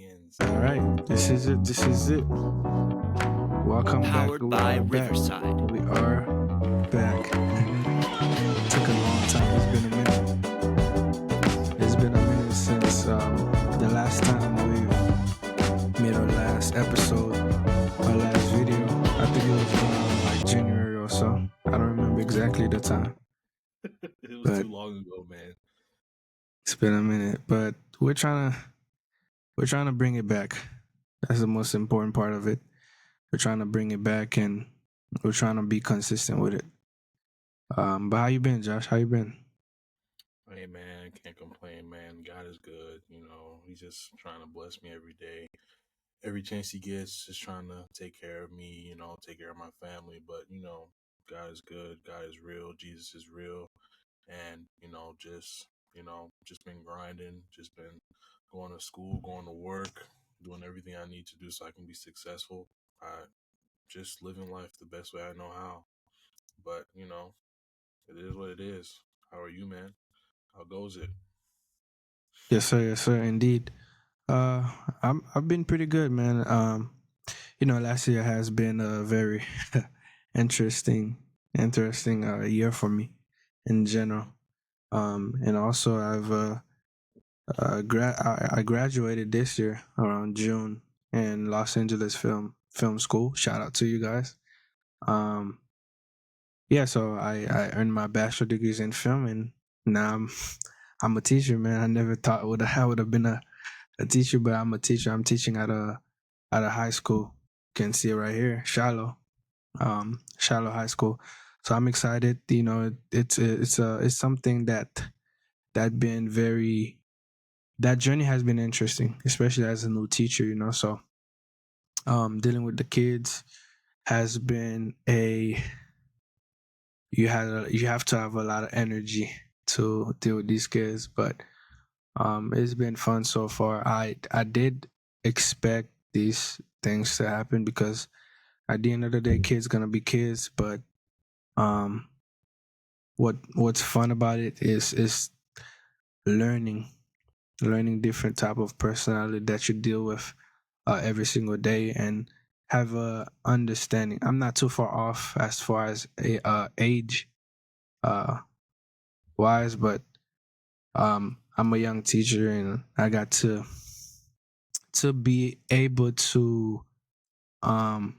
begins. All right, this is it. This is it. Welcome back. Powered by Riverside. We are back. Took a long time. It's been a minute. It's been a minute since the last time we made our last episode, our last video. I think it was like January or so. I don't remember exactly the time. It was too long ago, man. It's been a minute, but we're trying to bring it back. That's the most important part of it. We're trying to bring it back, and we're trying to be consistent with it. But how you been, Josh? How you been? Hey, man, can't complain, man. God is good. You know, He's just trying to bless me every day. Every chance He gets, just trying to take care of me, you know, take care of my family. But, you know, God is good. God is real. Jesus is real. And, just been grinding, just been going to school, going to work, doing everything I need to do so I can be successful. Just living life the best way I know how. But, you know, it is what it is. How are you, man? How goes it? Yes, sir, indeed. I've been pretty good, man. Last year has been a very interesting year for me in general. And also I graduated this year around June in Los Angeles Film School. Shout out to you guys. So I earned my bachelor degrees in film, and now I'm a teacher, man. I never thought I would have been a teacher, but I'm a teacher. I'm teaching at a high school. You can see it right here, Shiloh High School. So I'm excited. You know, it's something that been very that journey has been interesting, especially as a new teacher. You know, so dealing with the kids has been you have to have a lot of energy to deal with these kids, but it's been fun so far. I did expect these things to happen because at the end of the day, kids gonna be kids. But what's fun about it is learning different type of personality that you deal with every single day and have a understanding. I'm not too far off as far as age wise, but I'm a young teacher and I got to be able to um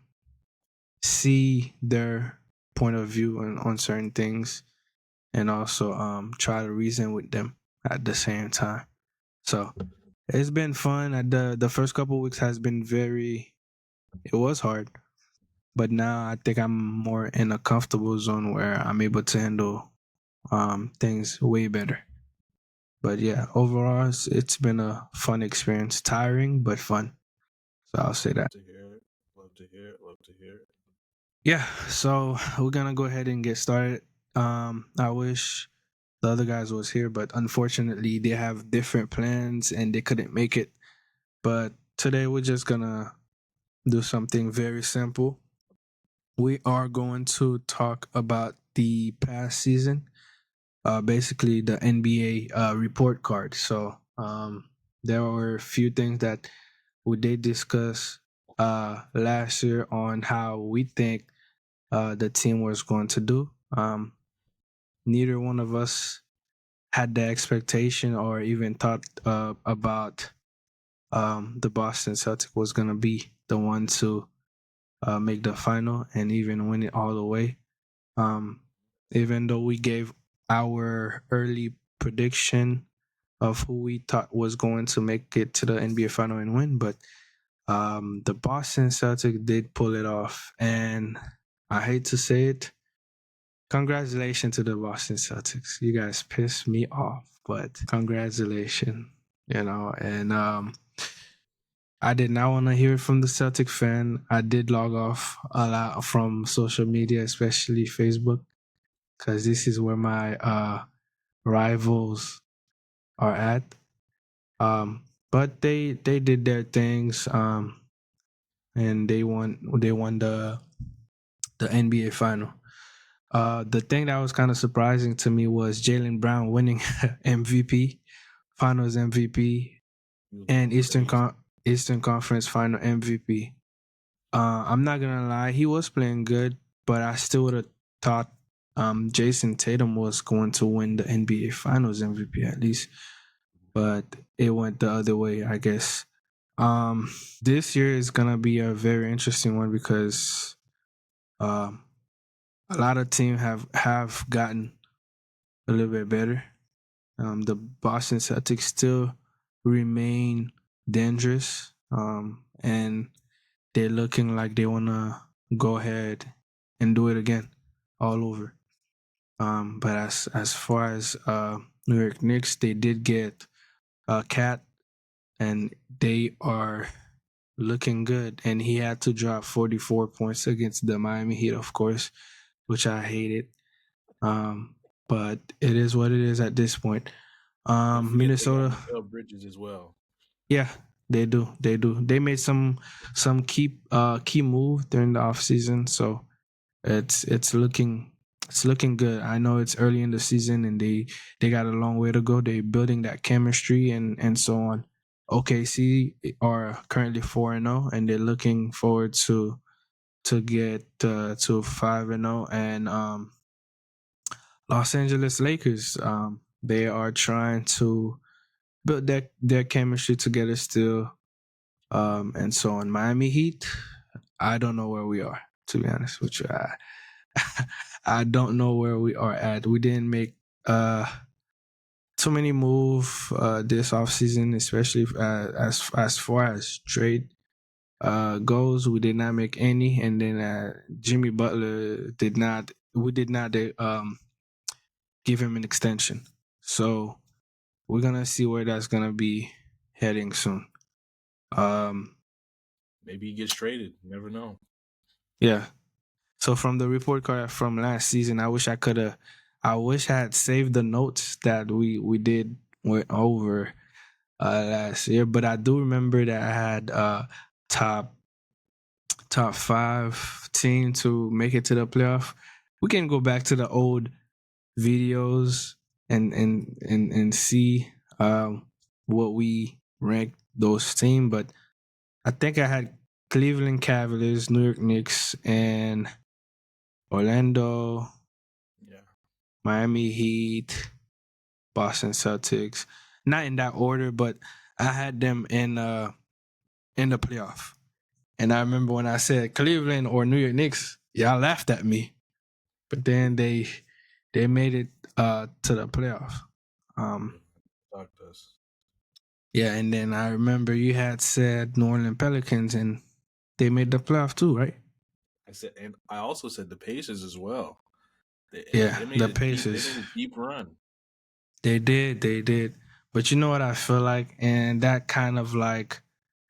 see their point of view on certain things and also try to reason with them at the same time. So it's been fun. The first couple of weeks has been it was hard, but now I think I'm more in a comfortable zone where I'm able to handle things way better. But yeah, overall, it's been a fun experience. Tiring, but fun. So I'll say that. To hear it. Love to hear it. Love to hear it. Yeah, so we're gonna go ahead and get started. I wish the other guys was here, but unfortunately they have different plans and they couldn't make it. But today we're just gonna do something very simple. We are going to talk about the past season, basically the NBA report card. So there were a few things that we did discuss last year on how we think the team was going to do. Neither one of us had the expectation or even thought about the Boston Celtics was going to be the one to make the final and even win it all the way. Even though we gave our early prediction of who we thought was going to make it to the NBA final and win, but the Boston Celtics did pull it off. And I hate to say it, congratulations to the Boston Celtics. You guys pissed me off, but congratulations, and I did not want to hear it from the Celtic fan. I did log off a lot from social media, especially Facebook, because this is where my rivals are at. But they did their things, and they won the NBA final. The thing that was kind of surprising to me was Jaylen Brown winning MVP, Finals MVP, and Eastern Conference Final MVP. I'm not gonna lie, he was playing good, but I still would have thought Jason Tatum was going to win the NBA Finals MVP at least, but it went the other way, I guess. Um, this year is gonna be a very interesting one because um, a lot of teams have gotten a little bit better. The Boston Celtics still remain dangerous, and they're looking like they wanna go ahead and do it again, all over. But as far as New York Knicks, they did get a cat, and they are looking good. And he had to drop 44 points against the Miami Heat, of course, which I hated. Um, but it is what it is at this point. Don't forget they got Minnesota, Mikael Bridges as well. yeah, they do. They do. They made some key move during the offseason, so it's looking good. I know it's early in the season and they got a long way to go. They're building that chemistry and so on. OKC are currently 4-0 and they're looking forward to get to 5-0 and Los Angeles Lakers they are trying to build their chemistry together still and so on. Miami Heat, I don't know where we are, to be honest with you. I don't know where we are at. We didn't make uh too many move this offseason, especially as far as trade goes. We did not make any, and then Jimmy Butler did not. We did not give him an extension, so we're gonna see where that's gonna be heading soon. Um, Maybe he gets traded. You never know. yeah. So from the report card from last season, I wish I had saved the notes that we did went over last year. But I do remember that I had top top five team to make it to the playoff. We can go back to the old videos and see what we ranked those teams. But I think I had Cleveland Cavaliers, New York Knicks, and Orlando, Yeah. Miami Heat, Boston Celtics. Not in that order, but I had them in the playoff. And I remember when I said Cleveland or New York Knicks, y'all laughed at me. But then they made it to the playoff. Um, Yeah. Talk to us. yeah, and then I remember you had said New Orleans Pelicans and they made the playoff too, right? I said, and I also said the Pacers as well. They Yeah, made the a deep. They Pacers. made a deep run. They did. But you know what I feel like, and that kind of like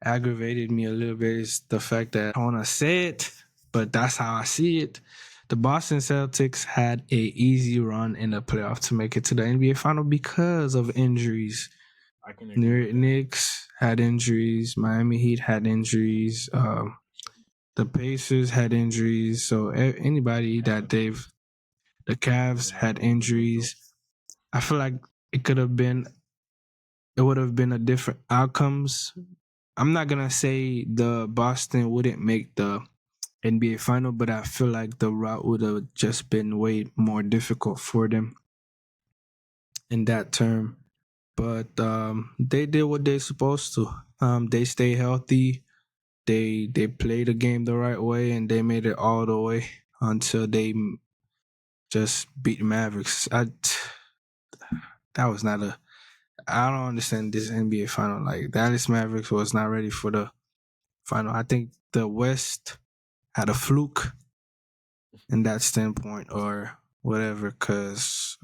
aggravated me a little bit is the fact that I want to say it, but that's how I see it. The Boston Celtics had a easy run in the playoff to make it to the NBA final because of injuries. I can New agree with York that. Knicks had injuries. Miami Heat had injuries. The Pacers had injuries. So anybody that Cavs. the They Cavs didn't have had no Mitchell. injuries. I feel like it could have been it would have been a different outcomes. I'm not gonna say the Boston wouldn't make the NBA final, but I feel like the route would have just been way more difficult for them in that term. But they did what they're supposed to. They stay healthy. They played the game the right way, and they made it all the way until they just beat Mavericks. That was not a. I don't understand this NBA final. Like Dallas Mavericks was not ready for the final. I think the West had a fluke in that standpoint or whatever. Cause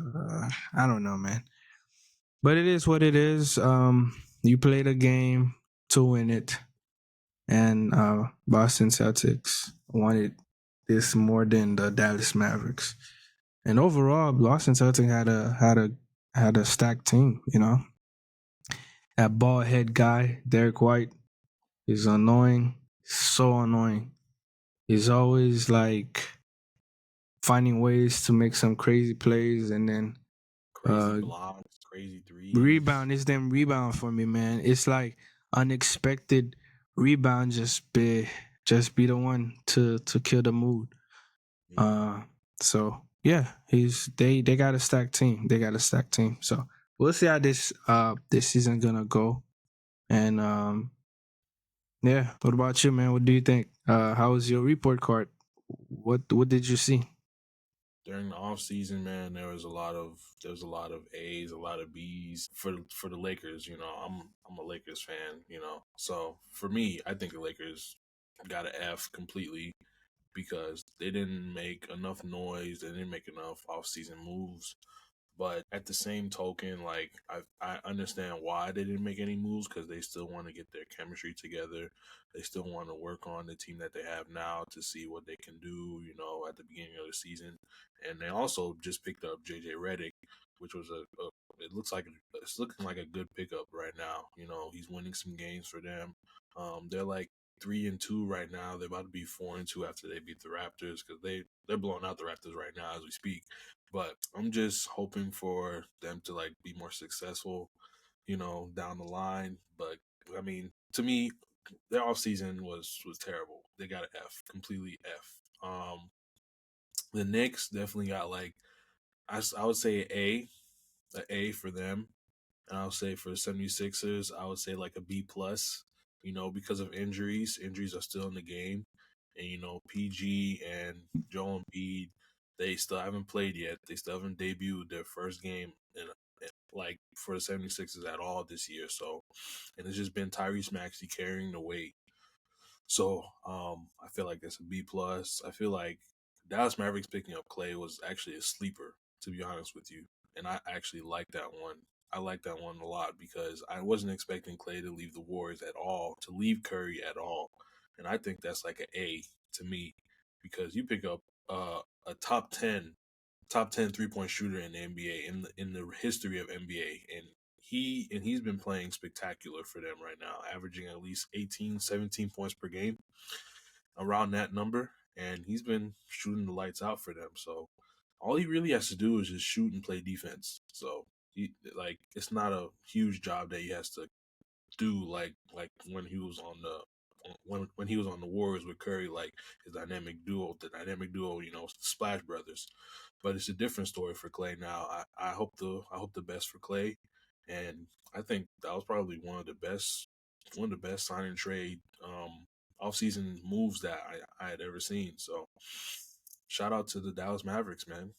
I don't know, man. But it is what it is. You play the game to win it, and Boston Celtics wanted this more than the Dallas Mavericks. And overall, Boston Celtics had a stacked team. You know, that bald head guy, Derek White, is annoying. So annoying. He's always like finding ways to make some crazy plays and then Crazy uh blocks, crazy threes. rebound is them rebound for me, man. It's like unexpected rebound just be the one to kill the mood. Yeah. Uh, so yeah, they got a stacked team. They got a stacked team. So we'll see how this season gonna go. And yeah, what about you, man? What do you think? How was your report card? What did you see? During the off season, man, there was a lot of A's, a lot of B's for the Lakers. You know, I'm a Lakers fan. You know, so for me, I think the Lakers got an F completely because they didn't make enough noise. They didn't make enough off season moves. But at the same token, like I understand why they didn't make any moves because they still want to get their chemistry together. They still want to work on the team that they have now to see what they can do. You know, at the beginning of the season, and they also just picked up JJ Redick, which was a it looks like it's looking like a good pickup right now. You know, he's winning some games for them. They're like 3-2 right now. They're about to be 4-2 after they beat the Raptors because they're blowing out the Raptors right now as we speak. But I'm just hoping for them to like be more successful, you know, down the line. But I mean, to me, their offseason was terrible. They got an F, completely F. The Knicks definitely got like I would say a A for them. And I would say for the 76ers, I would say like a B plus, you know, because of injuries. Injuries are still in the game. And, you know, PG and Joel Embiid, they still haven't played yet. They still haven't debuted their first game like for the 76ers at all this year. So, and it's just been Tyrese Maxey carrying the weight. So I feel like that's a B plus. I feel like Dallas Mavericks picking up Clay was actually a sleeper, to be honest with you. And I actually like that one. I like that one a lot because I wasn't expecting Clay to leave the Warriors at all, to leave Curry at all. And I think that's like an A to me because you pick up a top 10 3-point shooter in the NBA in the history of NBA and he's been playing spectacular for them right now, averaging at least 18, 17 points per game, around that number, and he's been shooting the lights out for them. So all he really has to do is just shoot and play defense. So like it's not a huge job that he has to do like when he was on the when he was on the Warriors with Curry, like his dynamic duo, you know, Splash Brothers. But it's a different story for Clay now. I hope the best for Clay, and I think that was probably one of the best sign and trade offseason moves that I had ever seen. So shout out to the Dallas Mavericks, man.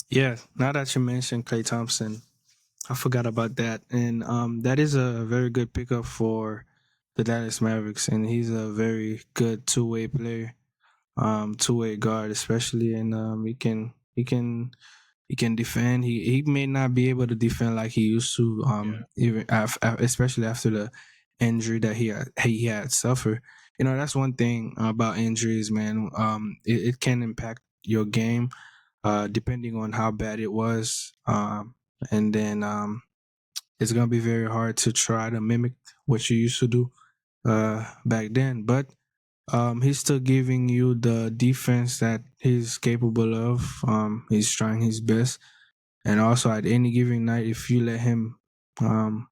Yeah, now that you mentioned Clay Thompson, I forgot about that, and that is a very good pickup for the Dallas Mavericks, and he's a very good two-way player, two-way guard, especially, and he can defend. He may not be able to defend like he used to, Yeah, even especially after the injury that he had suffered. You know, that's one thing about injuries, man. It can impact your game, depending on how bad it was. And then it's gonna be very hard to try to mimic what you used to do back then. But he's still giving you the defense that he's capable of. He's trying his best, and also at any given night, if you let him um,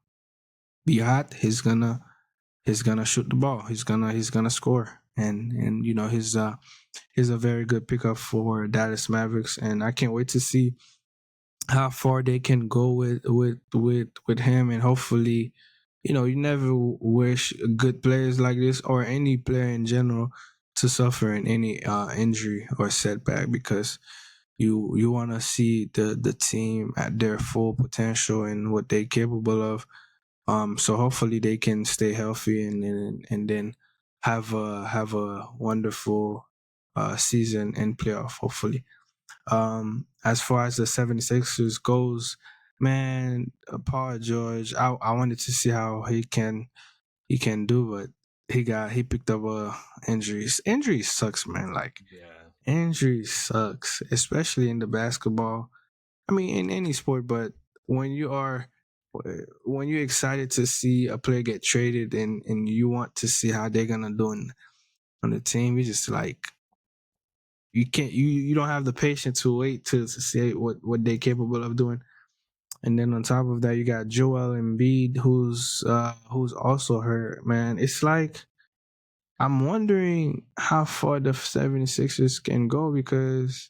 be hot, he's gonna shoot the ball. He's gonna score, and you know he's a very good pickup for Dallas Mavericks, and I can't wait to see how far they can go with him, and hopefully, you know, you never wish good players like this or any player in general to suffer in any injury or setback because you want to see the team at their full potential and what they're capable of. So hopefully they can stay healthy and then have a wonderful season and playoff. Hopefully. As far as the 76ers goes, man, Paul George, I wanted to see how he can do, but he picked up injuries. Injuries sucks, man. Like yeah, injuries sucks, especially in the basketball. I mean, in any sport, but when you are when you're excited to see a player get traded and you want to see how they're gonna do on the team, you just like you can't you don't have the patience to wait to see what they're capable of doing. And then on top of that, you got Joel Embiid, who's also hurt. Man, it's like I'm wondering how far the 76ers can go because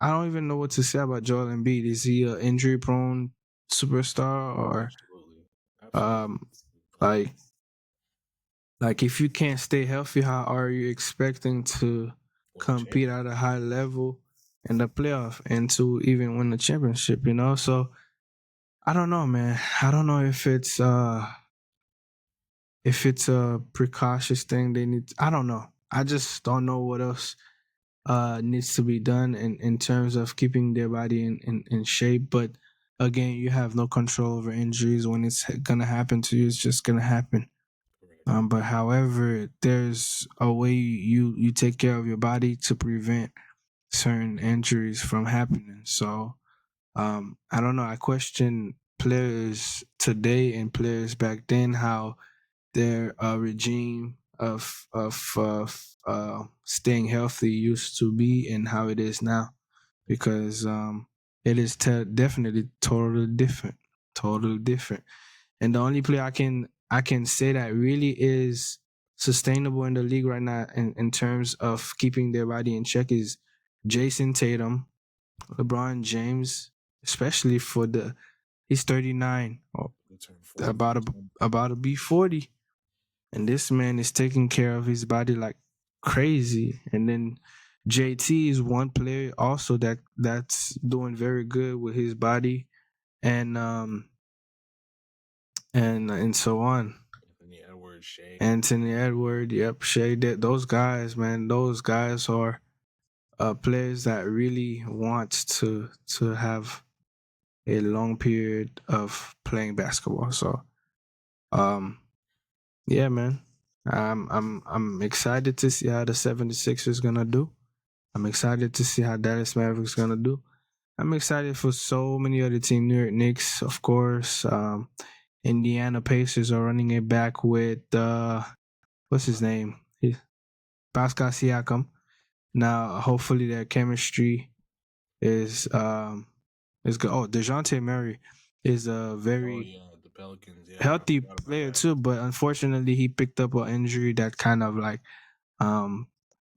I don't even know what to say about Joel Embiid. Is he an injury prone superstar Oh, or absolutely, absolutely. um like like if you can't stay healthy, how are you expecting to Win a compete championship. at a high level in the playoff and to even win the championship, you know? So I don't know, man. I don't know if it's a precautious thing they need. I don't know. I just don't know what else needs to be done in terms of keeping their body in shape. But again, you have no control over injuries. When it's gonna happen to you, it's just gonna happen. Correct. But however, there's a way you take care of your body to prevent certain injuries from happening. So I don't know. I question players today and players back then how their regime of staying healthy used to be and how it is now because it is definitely totally different. And the only player I can say that really is sustainable in the league right now in terms of keeping their body in check is Jason Tatum, LeBron James, especially for the he's 39 or They turned 40 about a this month. about to be 40, and this man is taking care of his body like crazy. And then JT is one player also that's doing very good with his body and and so on. Anthony Edwards, Shea. Anthony Edward, yep, Shea, those guys, man, those guys are players that really want to have a long period of playing basketball. So, um, yeah, man, I'm excited to see how the 76ers gonna do. I'm excited to see how Dallas Mavericks gonna do. I'm excited for so many other teams. New York Knicks, of course. Indiana Pacers are running it back with what's his name? Pascal Siakam. Now, hopefully, their chemistry is good. Oh, Dejounte Murray is a Oh very yeah, the Pelicans. Yeah, I healthy forgot about player that. too, but unfortunately, he picked up an injury that kind of like um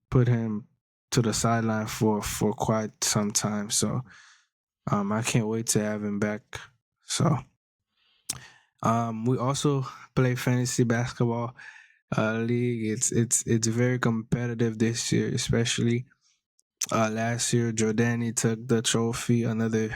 put him to the sideline for quite some time. So I can't wait to have him back. So we also play fantasy basketball league. It's very competitive this year, especially last year. Jordani took the trophy. Another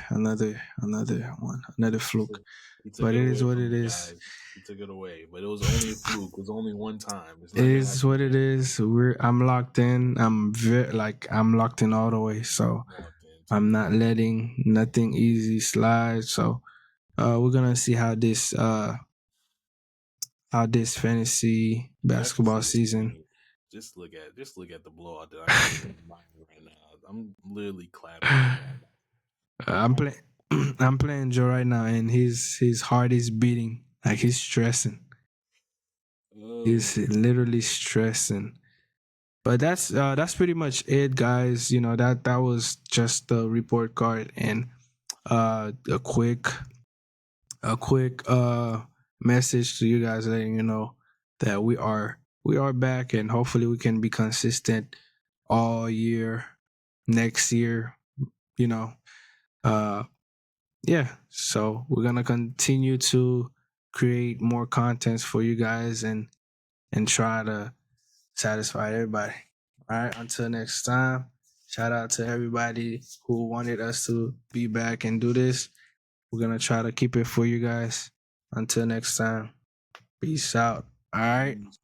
fluke. He took But it it is away what from it you is. guys. He took it away, but it was only a fluke. It was only one time. It's It not gonna is happen what it again. is. I'm locked in. I'm locked in all the way. So Locked in I'm too. not letting nothing easy slide. So we're gonna see how this fantasy Just to basketball see this season. game. Just look at the blowout that I'm getting in my mind right now. I'm literally clapping right now. I'm playing. I'm playing Joe right now, and his heart is beating like he's stressing. He's Oh, literally stressing. But that's pretty much it, guys. You know that was just the report card and a quick message to you guys letting you know that we are back and hopefully we can be consistent all year next year. You know, uh, yeah. So we're gonna continue to create more contents for you guys and try to satisfy everybody. All right. Until next time. Shout out to everybody who wanted us to be back and do this. We're gonna try to keep it for you guys. Until next time. Peace out. All right. peace.